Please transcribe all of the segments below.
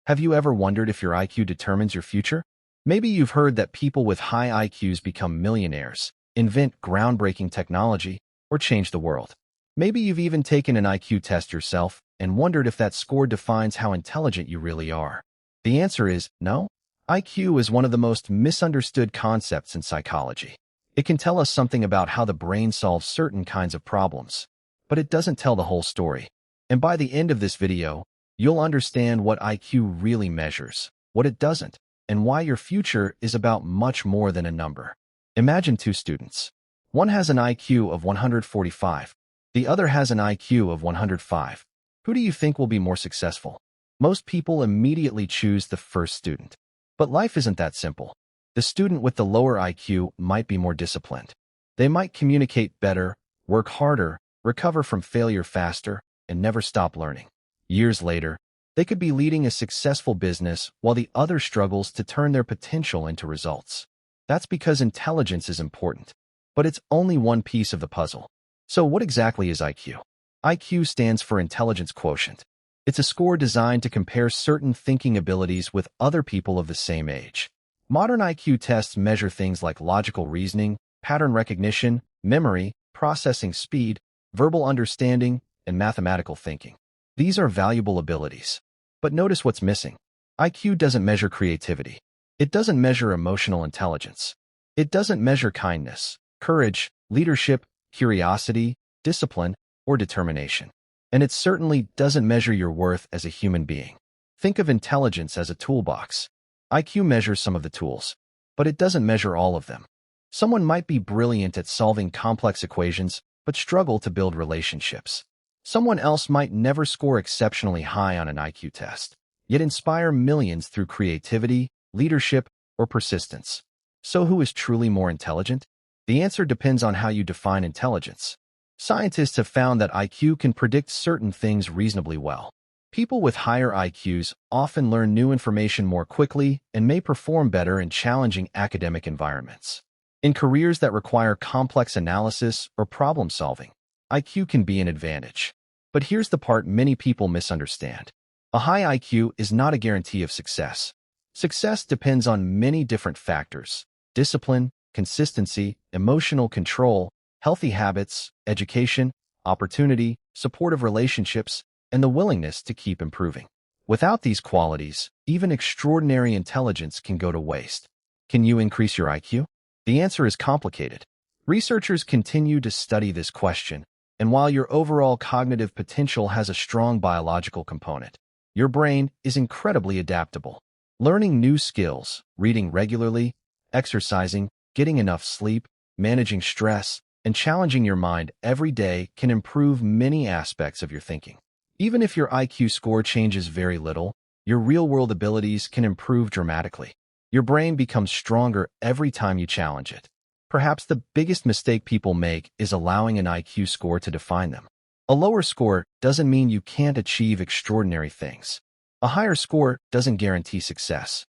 Have you ever wondered if your IQ determines your future? Maybe you've heard that people with high IQs become millionaires, invent groundbreaking technology, or change the world. Maybe you've even taken an IQ test yourself and wondered if that score defines how intelligent you really are. The answer is no. IQ is one of the most misunderstood concepts in psychology. It can tell us something about how the brain solves certain kinds of problems, but it doesn't tell the whole story. And by the end of this video, you'll understand what IQ really measures, what it doesn't, and why your future is about much more than a number. Imagine two students. One has an IQ of 145. The other has an IQ of 105. Who do you think will be more successful? Most people immediately choose the first student. But life isn't that simple. The student with the lower IQ might be more disciplined. They might communicate better, work harder, recover from failure faster, and never stop learning. Years later, they could be leading a successful business while the other struggles to turn their potential into results. That's because intelligence is important, but it's only one piece of the puzzle. So what exactly is IQ? IQ stands for Intelligence Quotient. It's a score designed to compare certain thinking abilities with other people of the same age. Modern IQ tests measure things like logical reasoning, pattern recognition, memory, processing speed, verbal understanding, and mathematical thinking. These are valuable abilities. But notice what's missing. IQ doesn't measure creativity. It doesn't measure emotional intelligence. It doesn't measure kindness, courage, leadership, curiosity, discipline, or determination. And it certainly doesn't measure your worth as a human being. Think of intelligence as a toolbox. IQ measures some of the tools, but it doesn't measure all of them. Someone might be brilliant at solving complex equations, but struggle to build relationships. Someone else might never score exceptionally high on an IQ test, yet inspire millions through creativity, leadership, or persistence. So who is truly more intelligent? The answer depends on how you define intelligence. Scientists have found that IQ can predict certain things reasonably well. People with higher IQs often learn new information more quickly and may perform better in challenging academic environments. In careers that require complex analysis or problem solving, IQ can be an advantage. But here's the part many people misunderstand. A high IQ is not a guarantee of success. Success depends on many different factors: discipline, consistency, emotional control, healthy habits, education, opportunity, supportive relationships, and the willingness to keep improving. Without these qualities, even extraordinary intelligence can go to waste. Can you increase your IQ? The answer is complicated. Researchers continue to study this question, and while your overall cognitive potential has a strong biological component, your brain is incredibly adaptable. Learning new skills, reading regularly, exercising, getting enough sleep, managing stress, and challenging your mind every day can improve many aspects of your thinking. Even if your IQ score changes very little, your real-world abilities can improve dramatically. Your brain becomes stronger every time you challenge it. Perhaps the biggest mistake people make is allowing an IQ score to define them. A lower score doesn't mean you can't achieve extraordinary things. A higher score doesn't guarantee success.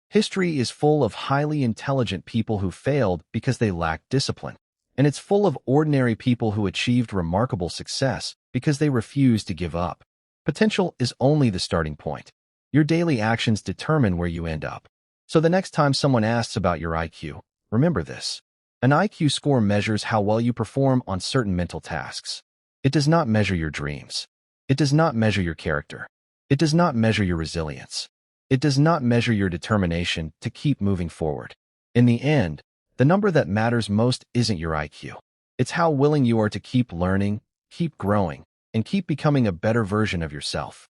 History is full of highly intelligent people who failed because they lacked discipline. And it's full of ordinary people who achieved remarkable success because they refused to give up. Potential is only the starting point. Your daily actions determine where you end up. So the next time someone asks about your IQ, remember this. An IQ score measures how well you perform on certain mental tasks. It does not measure your dreams. It does not measure your character. It does not measure your resilience. It does not measure your determination to keep moving forward. In the end, the number that matters most isn't your IQ. It's how willing you are to keep learning, keep growing, and keep becoming a better version of yourself.